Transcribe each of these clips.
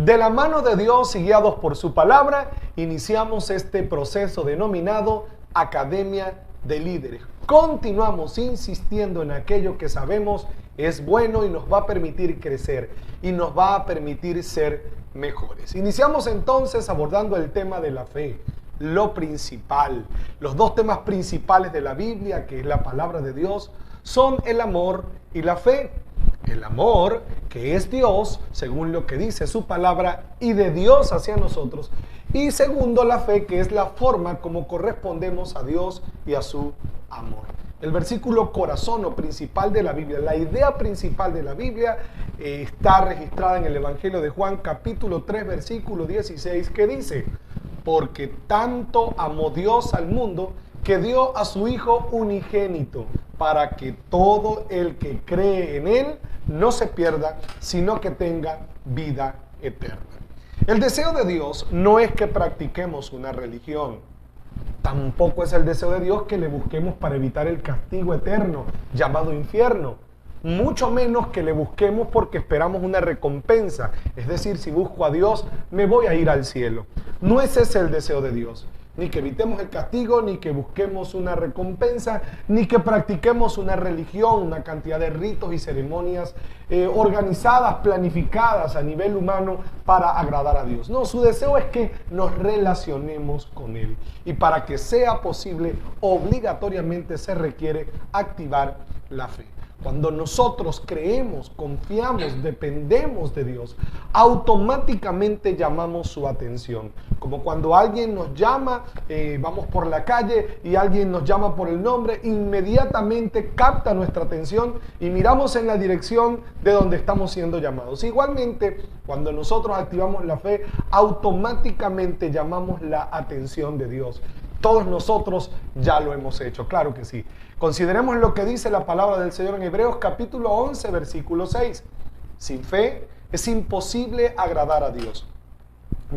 De la mano de Dios y guiados por su palabra, iniciamos este proceso denominado Academia de Líderes. Continuamos insistiendo en aquello que sabemos es bueno y nos va a permitir crecer y nos va a permitir ser mejores. Iniciamos entonces abordando el tema de la fe, lo principal. Los dos temas principales de la Biblia, que es la palabra de Dios, son el amor y la fe. El amor, que es Dios, según lo que dice su palabra, y de Dios hacia nosotros. Y segundo, la fe, que es la forma como correspondemos a Dios y a su amor. El versículo corazón o principal de la Biblia, la idea principal de la Biblia, está registrada en el Evangelio de Juan, capítulo 3, versículo 16, que dice: porque tanto amó Dios al mundo, que dio a su Hijo unigénito, para que todo el que cree en Él no se pierda, sino que tenga vida eterna. El deseo de Dios no es que practiquemos una religión. Tampoco es el deseo de Dios que le busquemos para evitar el castigo eterno, llamado infierno. Mucho menos que le busquemos porque esperamos una recompensa. Es decir, si busco a Dios, me voy a ir al cielo. No es ese el deseo de Dios. Ni que evitemos el castigo, ni que busquemos una recompensa, ni que practiquemos una religión, una cantidad de ritos y ceremonias organizadas, planificadas a nivel humano para agradar a Dios. No, su deseo es que nos relacionemos con Él. Y para que sea posible, obligatoriamente se requiere activar la fe. Cuando nosotros creemos, confiamos, dependemos de Dios, automáticamente llamamos su atención. Como cuando alguien nos llama, vamos por la calle y alguien nos llama por el nombre, inmediatamente capta nuestra atención y miramos en la dirección de donde estamos siendo llamados. Igualmente, cuando nosotros activamos la fe, automáticamente llamamos la atención de Dios. Todos nosotros ya lo hemos hecho, claro que sí. Consideremos lo que dice la palabra del Señor en Hebreos capítulo 11, versículo 6. Sin fe es imposible agradar a Dios,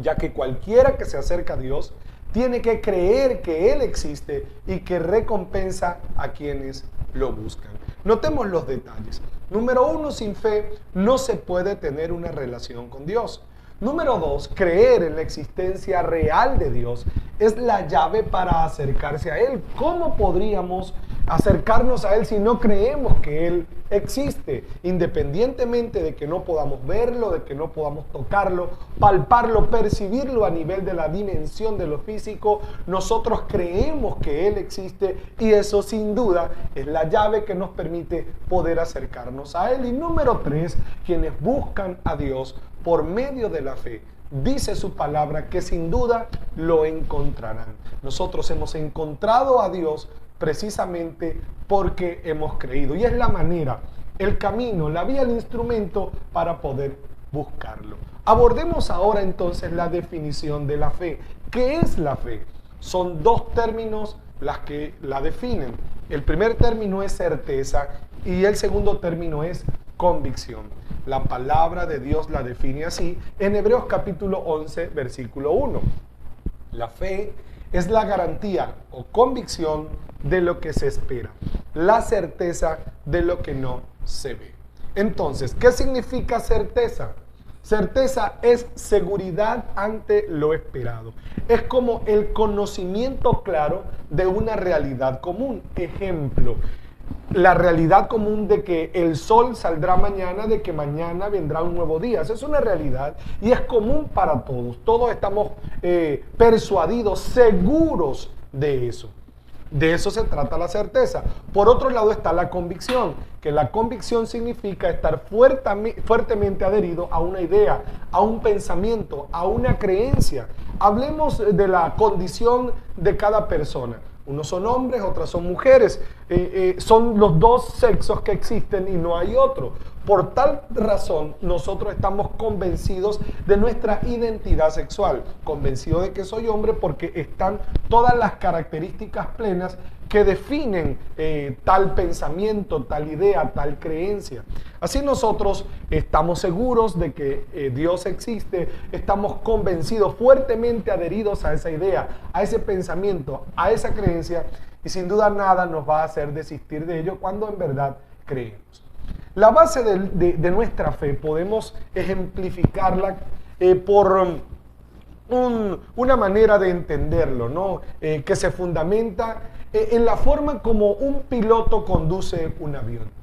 ya que cualquiera que se acerca a Dios tiene que creer que Él existe y que recompensa a quienes lo buscan. Notemos los detalles. Número 1, sin fe no se puede tener una relación con Dios. Número 2, creer en la existencia real de Dios es la llave para acercarse a Él. ¿Cómo podríamos acercarnos a Él si no creemos que Él existe? Independientemente de que no podamos verlo, de que no podamos tocarlo, palparlo, percibirlo a nivel de la dimensión de lo físico, nosotros creemos que Él existe y eso sin duda es la llave que nos permite poder acercarnos a Él. Y número 3, quienes buscan a Dios por medio de la fe, dice su palabra que sin duda lo encontrarán. Nosotros hemos encontrado a Dios precisamente porque hemos creído. Y es la manera, el camino, la vía, el instrumento para poder buscarlo. Abordemos ahora entonces la definición de la fe. ¿Qué es la fe? Son dos términos las que la definen. El primer término es certeza y el segundo término es convicción. La palabra de Dios la define así en Hebreos capítulo 11, versículo 1. La fe es la garantía o convicción de lo que se espera, la certeza de lo que no se ve. Entonces, ¿qué significa certeza? Certeza es seguridad ante lo esperado. Es como el conocimiento claro de una realidad común. Ejemplo, la realidad común de que el sol saldrá mañana, de que mañana vendrá un nuevo día. Esa es una realidad y es común para todos. Todos estamos persuadidos, seguros de eso. De eso se trata la certeza. Por otro lado está la convicción, que la convicción significa estar fuertemente adherido a una idea, a un pensamiento, a una creencia. Hablemos de la condición de cada persona. Unos son hombres, otras son mujeres. Son los dos sexos que existen y no hay otro. Por tal razón, nosotros estamos convencidos de nuestra identidad sexual. Convencido de que soy hombre porque están todas las características plenas que definen tal pensamiento, tal idea, tal creencia. Así nosotros estamos seguros de que Dios existe, estamos convencidos, fuertemente adheridos a esa idea, a ese pensamiento, a esa creencia, y sin duda nada nos va a hacer desistir de ello cuando en verdad creemos. La base de nuestra fe podemos ejemplificarla por una manera de entenderlo, ¿no? Que se fundamenta en la forma como un piloto conduce un avión.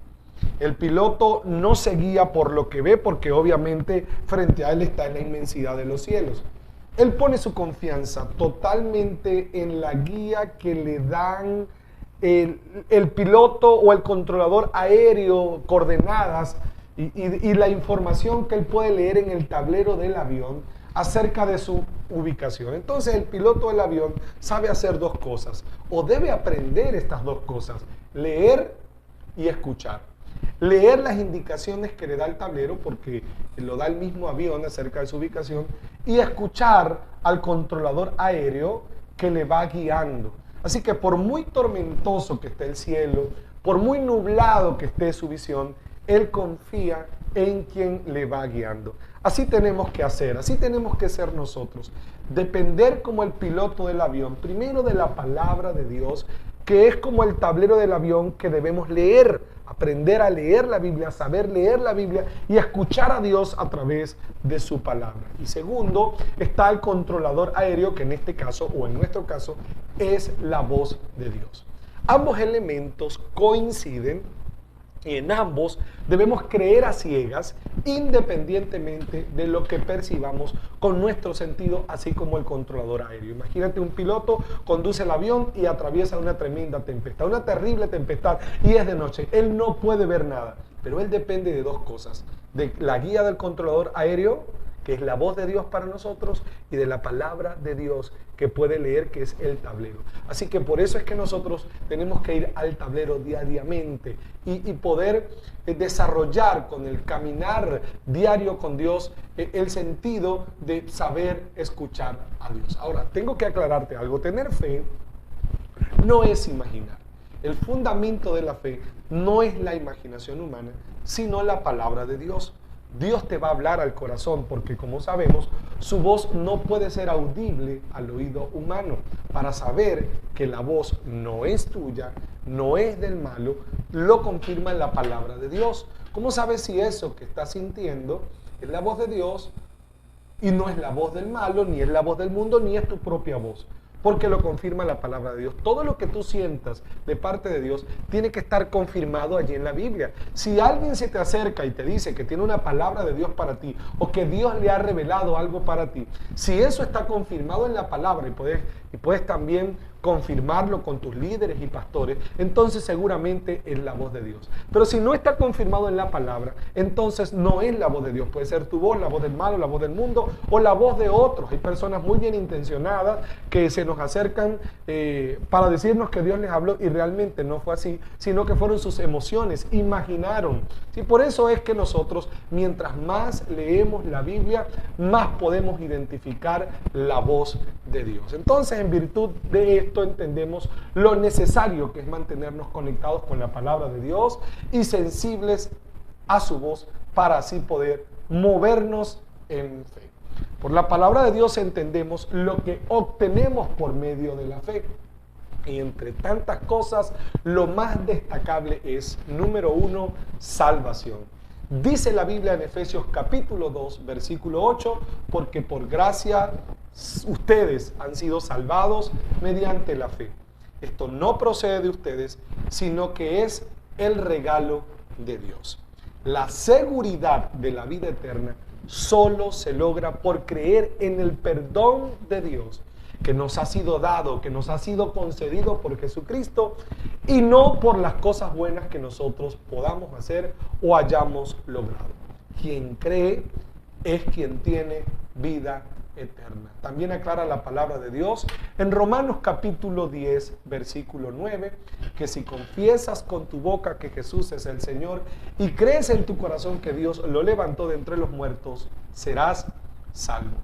El piloto no se guía por lo que ve, porque obviamente frente a él está en la inmensidad de los cielos. Él pone su confianza totalmente en la guía que le dan el piloto o el controlador aéreo, coordenadas y la información que él puede leer en el tablero del avión acerca de su ubicación. Entonces el piloto del avión sabe hacer dos cosas, o debe aprender estas dos cosas: leer y escuchar. Leer las indicaciones que le da el tablero, porque lo da el mismo avión acerca de su ubicación, y escuchar al controlador aéreo que le va guiando. Así que por muy tormentoso que esté el cielo, por muy nublado que esté su visión, él confía en quien le va guiando. Así tenemos que hacer, así tenemos que ser nosotros. Depender como el piloto del avión, primero de la palabra de Dios, que es como el tablero del avión que debemos leer, aprender a leer la Biblia, saber leer la Biblia y escuchar a Dios a través de su palabra. Y segundo, está el controlador aéreo, que en este caso, o en nuestro caso, es la voz de Dios. Ambos elementos coinciden y en ambos debemos creer a ciegas, independientemente de lo que percibamos con nuestro sentido, así como el controlador aéreo. Imagínate, un piloto conduce el avión y atraviesa una tremenda tempestad, una terrible tempestad, y es de noche. Él no puede ver nada, pero él depende de dos cosas: de la guía del controlador aéreo, que es la voz de Dios para nosotros, y de la palabra de Dios que puede leer, que es el tablero. Así que por eso es que nosotros tenemos que ir al tablero diariamente y poder desarrollar con el caminar diario con Dios el sentido de saber escuchar a Dios. Ahora, tengo que aclararte algo: tener fe no es imaginar. El fundamento de la fe no es la imaginación humana, sino la palabra de Dios. Dios te va a hablar al corazón, porque como sabemos, su voz no puede ser audible al oído humano. Para saber que la voz no es tuya, no es del malo, lo confirma la palabra de Dios. ¿Cómo sabes si eso que estás sintiendo es la voz de Dios y no es la voz del malo, ni es la voz del mundo, ni es tu propia voz? Porque lo confirma la palabra de Dios. Todo lo que tú sientas de parte de Dios tiene que estar confirmado allí en la Biblia. Si alguien se te acerca y te dice que tiene una palabra de Dios para ti, o que Dios le ha revelado algo para ti, si eso está confirmado en la palabra, y puedes también confirmarlo con tus líderes y pastores, entonces seguramente es la voz de Dios. Pero si no está confirmado en la palabra, entonces no es la voz de Dios. Puede ser tu voz, la voz del malo, la voz del mundo, o la voz de otros. Hay personas muy bien intencionadas que se nos acercan para decirnos que Dios les habló, y realmente no fue así, sino que fueron sus emociones, imaginaron. ¿Sí? Por eso es que nosotros, mientras más leemos la Biblia, más podemos identificar la voz de Dios. Entonces, en virtud de esto, entendemos lo necesario que es mantenernos conectados con la palabra de Dios y sensibles a su voz, para así poder movernos en fe. Por la palabra de Dios entendemos lo que obtenemos por medio de la fe. Y entre tantas cosas, lo más destacable es, número 1, salvación. Dice la Biblia en Efesios capítulo 2, versículo 8, porque por gracia ustedes han sido salvados mediante la fe. Esto no procede de ustedes, sino que es el regalo de Dios. La seguridad de la vida eterna solo se logra por creer en el perdón de Dios que nos ha sido dado, que nos ha sido concedido por Jesucristo, y no por las cosas buenas que nosotros podamos hacer o hayamos logrado. Quien cree es quien tiene vida eterna. También aclara la palabra de Dios en Romanos capítulo 10, versículo 9, que si confiesas con tu boca que Jesús es el Señor y crees en tu corazón que Dios lo levantó de entre los muertos, serás salvo.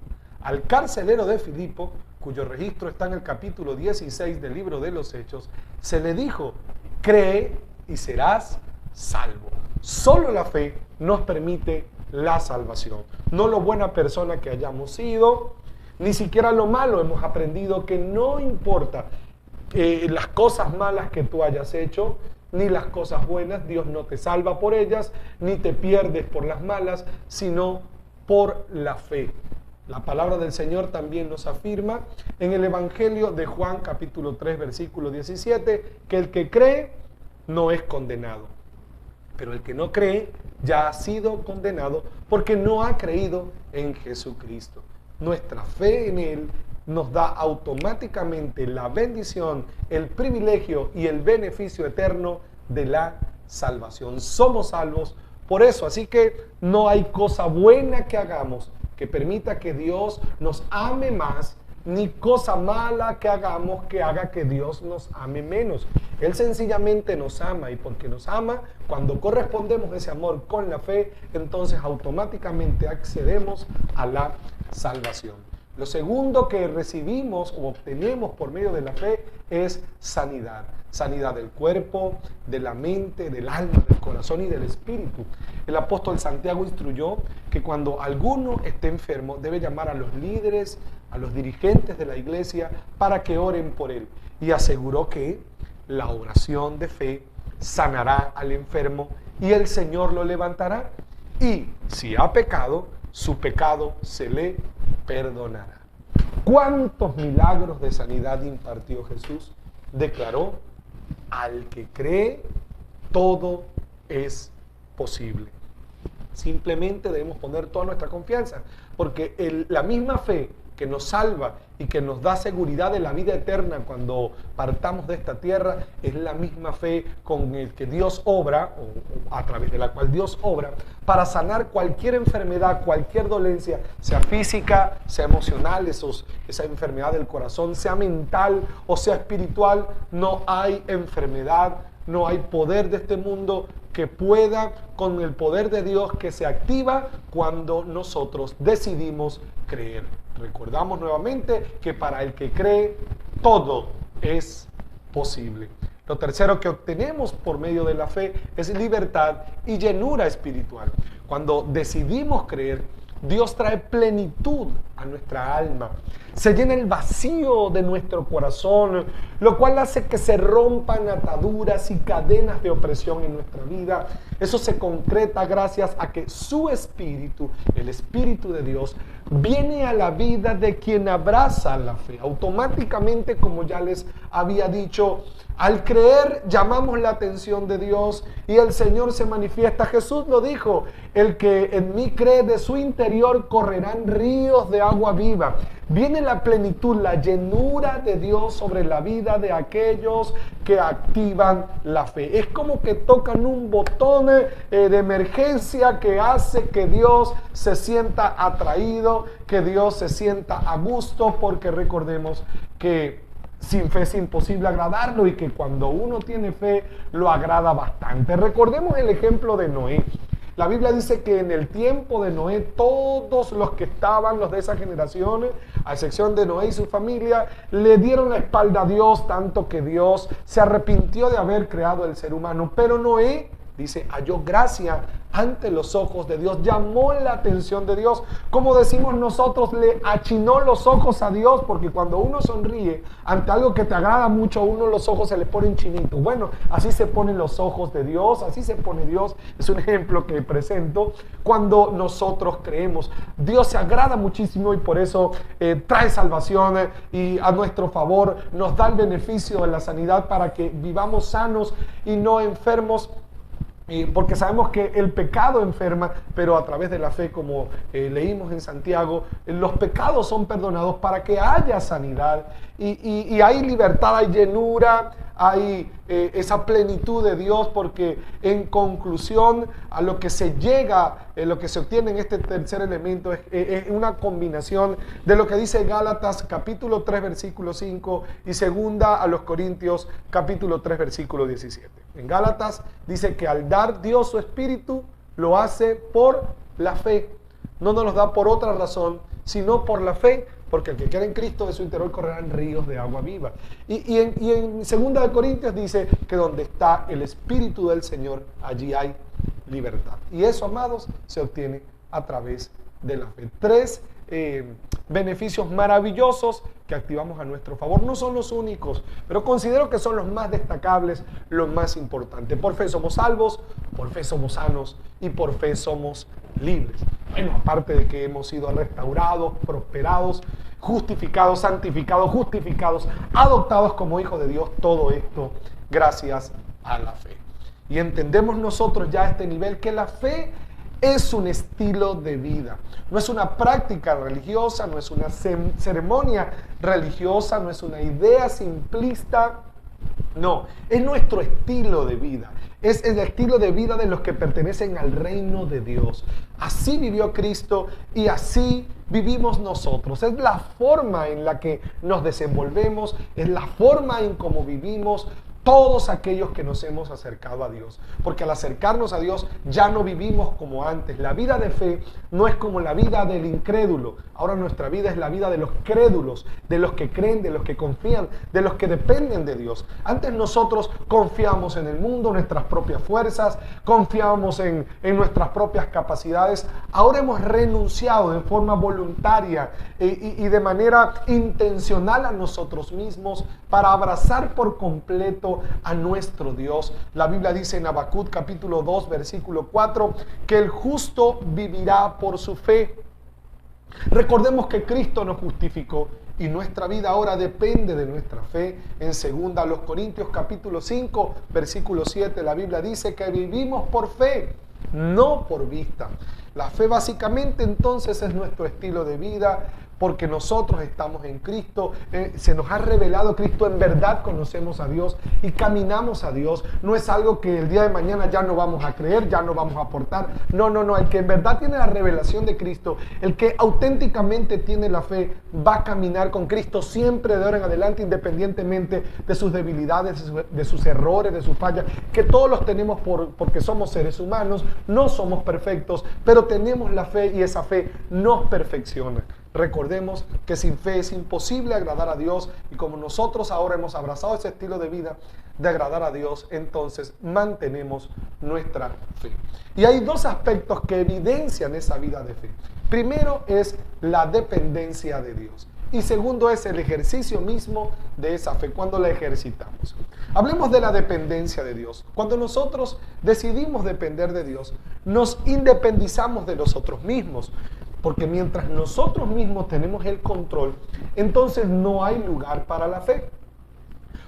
Al carcelero de Filipo, cuyo registro está en el capítulo 16 del libro de los Hechos, se le dijo: cree y serás salvo. Solo la fe nos permite la salvación. No lo buena persona que hayamos sido, ni siquiera lo malo. Hemos aprendido que no importa las cosas malas que tú hayas hecho, ni las cosas buenas. Dios no te salva por ellas, ni te pierdes por las malas, sino por la fe. La palabra del Señor también nos afirma en el Evangelio de Juan capítulo 3 versículo 17 que el que cree no es condenado, pero el que no cree ya ha sido condenado porque no ha creído en Jesucristo. Nuestra fe en Él nos da automáticamente la bendición, el privilegio y el beneficio eterno de la salvación. Somos salvos por eso, así que no hay cosa buena que hagamos que permita que Dios nos ame más, ni cosa mala que hagamos que haga que Dios nos ame menos. Él sencillamente nos ama, y porque nos ama, cuando correspondemos ese amor con la fe, entonces automáticamente accedemos a la salvación. Lo segundo que recibimos o obtenemos por medio de la fe es sanidad. Sanidad del cuerpo, de la mente, del alma, del corazón y del espíritu. El apóstol Santiago instruyó que cuando alguno esté enfermo debe llamar a los líderes, a los dirigentes de la iglesia para que oren por él. Y aseguró que la oración de fe sanará al enfermo y el Señor lo levantará. Y si ha pecado, su pecado se le perdonará. ¿Cuántos milagros de sanidad impartió Jesús? Declaró: al que cree, todo es posible. Simplemente debemos poner toda nuestra confianza, porque la misma fe que nos salva y que nos da seguridad de la vida eterna cuando partamos de esta tierra, es la misma fe con el que Dios obra, o a través de la cual Dios obra, para sanar cualquier enfermedad, cualquier dolencia, sea física, sea emocional, esa enfermedad del corazón, sea mental o sea espiritual. No hay enfermedad, no hay poder de este mundo que pueda, con el poder de Dios que se activa cuando nosotros decidimos creer. Recordamos nuevamente que para el que cree, todo es posible. Lo tercero que obtenemos por medio de la fe es libertad y llenura espiritual. Cuando decidimos creer, Dios trae plenitud a nuestra alma, se llena el vacío de nuestro corazón, lo cual hace que se rompan ataduras y cadenas de opresión en nuestra vida. Eso se concreta gracias a que su Espíritu, el Espíritu de Dios, viene a la vida de quien abraza la fe. Automáticamente, como ya les había dicho, al creer llamamos la atención de Dios y el Señor se manifiesta. Jesús lo dijo: el que en mí cree, de su interior correrán ríos de agua viva. Viene la plenitud, la llenura de Dios sobre la vida de aquellos que activan la fe. Es como que tocan un botón de emergencia que hace que Dios se sienta atraído, que Dios se sienta a gusto, porque recordemos que sin fe es imposible agradarlo y que cuando uno tiene fe lo agrada bastante. Recordemos el ejemplo de Noé. La Biblia dice que en el tiempo de Noé, todos los que estaban, los de esa generación, a excepción de Noé y su familia, le dieron la espalda a Dios, tanto que Dios se arrepintió de haber creado el ser humano. Pero Noé, dice, halló gracia ante los ojos de Dios, llamó la atención de Dios. Como decimos nosotros, le achinó los ojos a Dios, porque cuando uno sonríe ante algo que te agrada mucho, a uno los ojos se le ponen chinitos. Bueno, así se ponen los ojos de Dios, así se pone Dios. Es un ejemplo que presento. Cuando nosotros creemos, Dios se agrada muchísimo y por eso trae salvación y a nuestro favor nos da el beneficio de la sanidad para que vivamos sanos y no enfermos. Porque sabemos que el pecado enferma, pero a través de la fe, como leímos en Santiago, los pecados son perdonados para que haya sanidad y hay libertad, hay llenura, hay esa plenitud de Dios, porque en conclusión a lo que se llega, lo que se obtiene en este tercer elemento es una combinación de lo que dice Gálatas capítulo 3 versículo 5 y segunda a los Corintios capítulo 3 versículo 17. En Gálatas dice que al dar Dios su Espíritu lo hace por la fe, no nos lo da por otra razón, sino por la fe, porque el que queda en Cristo, de su interior correrán ríos de agua viva. Y en segunda de Corintios dice que donde está el Espíritu del Señor, allí hay libertad. Y eso, amados, se obtiene a través de la fe. Tres beneficios maravillosos que activamos a nuestro favor. No son los únicos, pero considero que son los más destacables, los más importantes. Por fe somos salvos, por fe somos sanos y por fe somos libres. Bueno, aparte de que hemos sido restaurados, prosperados, justificados, santificados, justificados, adoptados como hijos de Dios, todo esto gracias a la fe. Y entendemos nosotros ya a este nivel que la fe es un estilo de vida. No es una práctica religiosa, no es una ceremonia religiosa, no es una idea simplista. No, es nuestro estilo de vida. Es el estilo de vida de los que pertenecen al reino de Dios. Así vivió Cristo y así vivimos nosotros. Es la forma en la que nos desenvolvemos, es la forma en cómo vivimos todos aquellos que nos hemos acercado a Dios. Porque al acercarnos a Dios ya no vivimos como antes. La vida de fe no es como la vida del incrédulo. Ahora nuestra vida es la vida de los crédulos, de los que creen, de los que confían, de los que dependen de Dios. Antes nosotros confiamos en el mundo, en nuestras propias fuerzas, confiamos en nuestras propias capacidades. Ahora hemos renunciado de forma voluntaria y de manera intencional a nosotros mismos para abrazar por completo a nuestro Dios. La Biblia dice en Habacuc capítulo 2 versículo 4 que el justo vivirá por su fe. Recordemos que Cristo nos justificó y nuestra vida ahora depende de nuestra fe. En 2 Corintios capítulo 5 versículo 7 la Biblia dice que vivimos por fe, no por vista. La fe básicamente entonces es nuestro estilo de vida, porque nosotros estamos en Cristo, se nos ha revelado Cristo, en verdad conocemos a Dios y caminamos a Dios. No es algo que el día de mañana ya no vamos a creer, ya no vamos a aportar. No, el que en verdad tiene la revelación de Cristo, el que auténticamente tiene la fe, va a caminar con Cristo siempre de ahora en adelante, independientemente de sus debilidades, de sus errores, de sus fallas, que todos los tenemos porque somos seres humanos, no somos perfectos, pero tenemos la fe y esa fe nos perfecciona. Recordemos que sin fe es imposible agradar a Dios y como nosotros ahora hemos abrazado ese estilo de vida de agradar a Dios, entonces mantenemos nuestra fe. Y hay dos aspectos que evidencian esa vida de fe. Primero es la dependencia de Dios y segundo es el ejercicio mismo de esa fe, cuando la ejercitamos. Hablemos de la dependencia de Dios. Cuando nosotros decidimos depender de Dios, nos independizamos de nosotros mismos. Porque mientras nosotros mismos tenemos el control, entonces no hay lugar para la fe.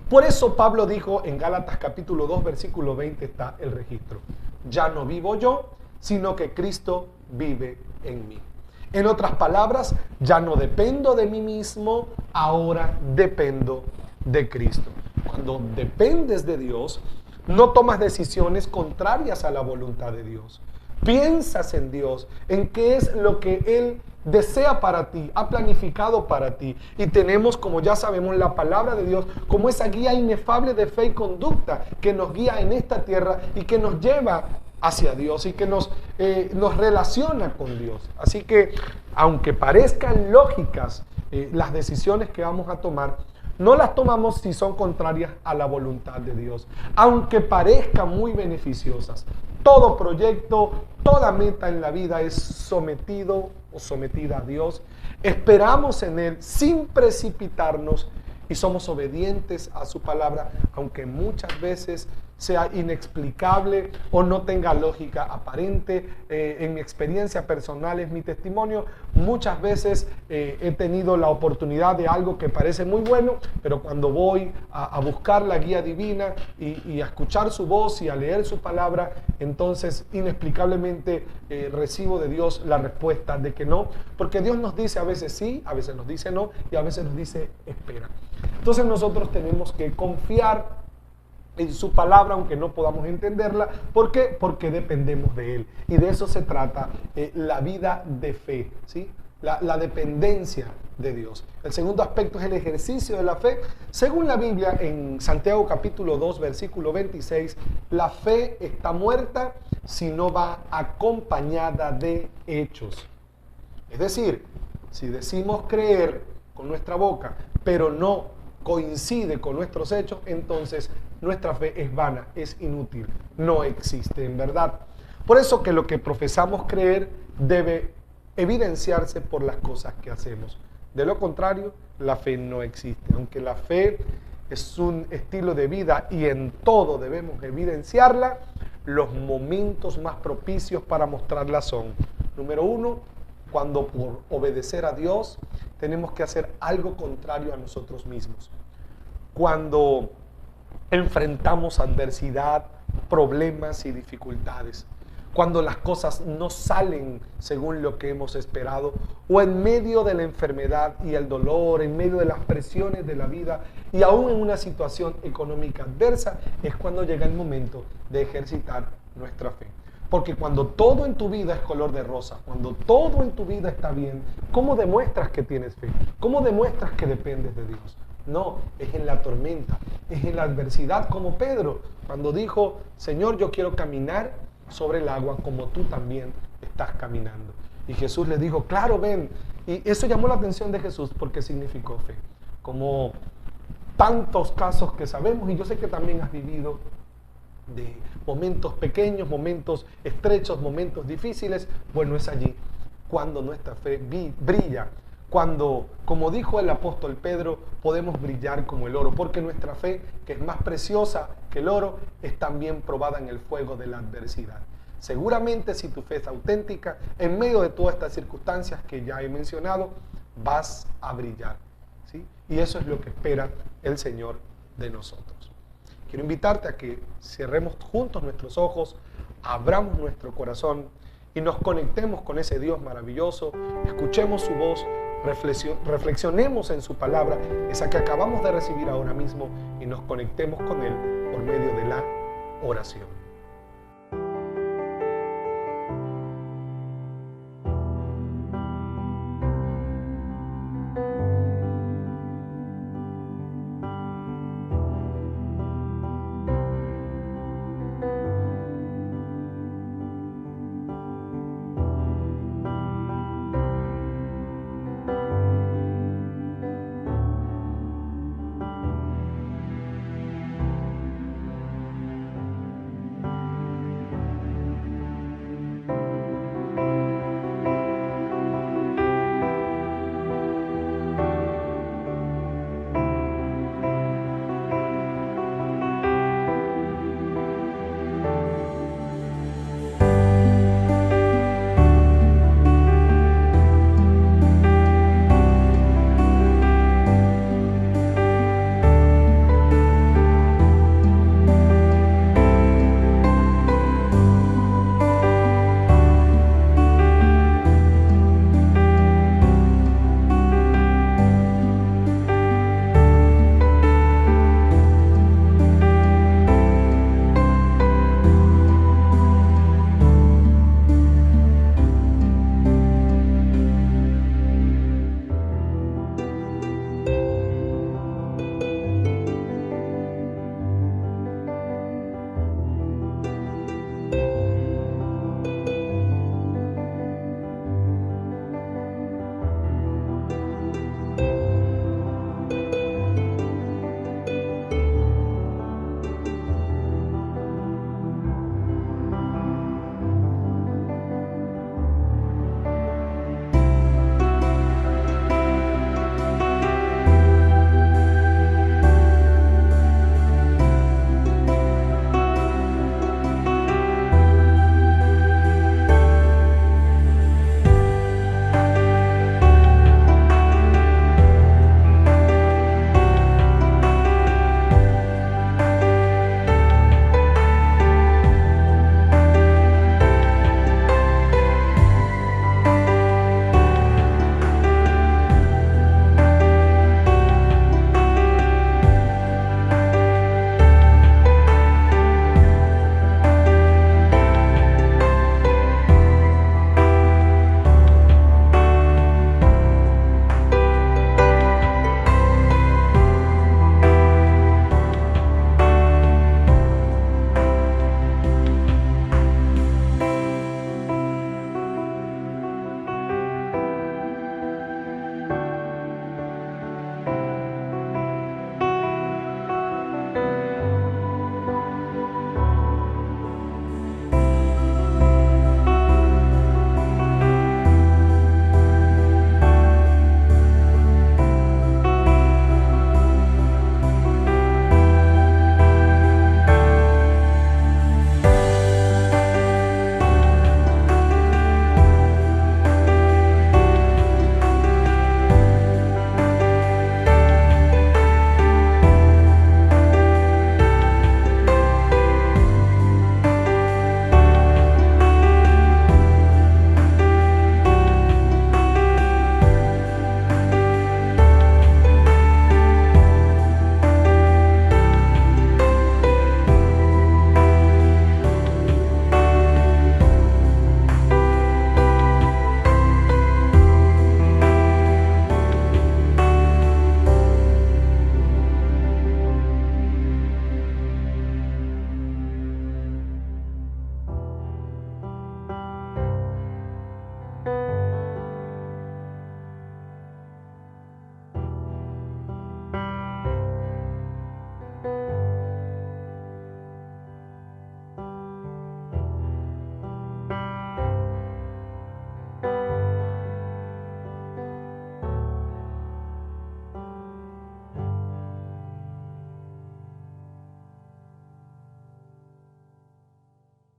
Por eso Pablo dijo en Gálatas capítulo 2, versículo 20 está el registro. Ya no vivo yo, sino que Cristo vive en mí. En otras palabras, ya no dependo de mí mismo, ahora dependo de Cristo. Cuando dependes de Dios, no tomas decisiones contrarias a la voluntad de Dios. Piensas en Dios, en qué es lo que Él desea para ti, ha planificado para ti. Y tenemos, como ya sabemos, la palabra de Dios como esa guía inefable de fe y conducta que nos guía en esta tierra y que nos lleva hacia Dios y que nos relaciona con Dios. Así que, aunque parezcan lógicas las decisiones que vamos a tomar, no las tomamos si son contrarias a la voluntad de Dios, aunque parezcan muy beneficiosas. Todo proyecto, toda meta en la vida es sometido o sometida a Dios. Esperamos en Él sin precipitarnos y somos obedientes a su palabra, aunque muchas veces sea inexplicable o no tenga lógica aparente. En mi experiencia personal, es mi testimonio, muchas veces he tenido la oportunidad de algo que parece muy bueno, pero cuando voy a buscar la guía divina y a escuchar su voz y a leer su palabra, entonces inexplicablemente recibo de Dios la respuesta de que no, porque Dios nos dice a veces sí, a veces nos dice no y a veces nos dice espera. Entonces nosotros tenemos que confiar en su palabra, aunque no podamos entenderla. ¿Por qué? Porque dependemos de Él. Y de eso se trata la vida de fe, ¿sí? La dependencia de Dios. El segundo aspecto es el ejercicio de la fe. Según la Biblia, en Santiago capítulo 2, versículo 26, la fe está muerta si no va acompañada de hechos. Es decir, si decimos creer con nuestra boca, pero no coincide con nuestros hechos, entonces nuestra fe es vana, es inútil, no existe en verdad. Por eso que lo que profesamos creer debe evidenciarse por las cosas que hacemos. De lo contrario, la fe no existe. Aunque la fe es un estilo de vida y en todo debemos evidenciarla, los momentos más propicios para mostrarla son Número uno, cuando por obedecer a Dios tenemos que hacer algo contrario a nosotros mismos. Cuando enfrentamos adversidad, problemas y dificultades. Cuando las cosas no salen según lo que hemos esperado, o en medio de la enfermedad y el dolor, en medio de las presiones de la vida y aún en una situación económica adversa, es cuando llega el momento de ejercitar nuestra fe. Porque cuando todo en tu vida es color de rosa, cuando todo en tu vida está bien, ¿cómo demuestras que tienes fe? ¿Cómo demuestras que dependes de Dios? No, es en la tormenta, es en la adversidad, como Pedro, cuando dijo, Señor, yo quiero caminar sobre el agua como tú también estás caminando. Y Jesús le dijo, claro, ven. Y eso llamó la atención de Jesús porque significó fe. Como tantos casos que sabemos, y yo sé que también has vivido de momentos pequeños, momentos estrechos, momentos difíciles. Bueno, es allí cuando nuestra fe brilla, cuando, como dijo el apóstol Pedro, podemos brillar como el oro, porque nuestra fe, que es más preciosa que el oro, es también probada en el fuego de la adversidad. Seguramente, si tu fe es auténtica, en medio de todas estas circunstancias que ya he mencionado, vas a brillar, ¿sí? Y eso es lo que espera el Señor de nosotros. Quiero invitarte a que cerremos juntos nuestros ojos, abramos nuestro corazón y nos conectemos con ese Dios maravilloso, escuchemos su voz, reflexionemos en su palabra, esa que acabamos de recibir ahora mismo, y nos conectemos con Él por medio de la oración.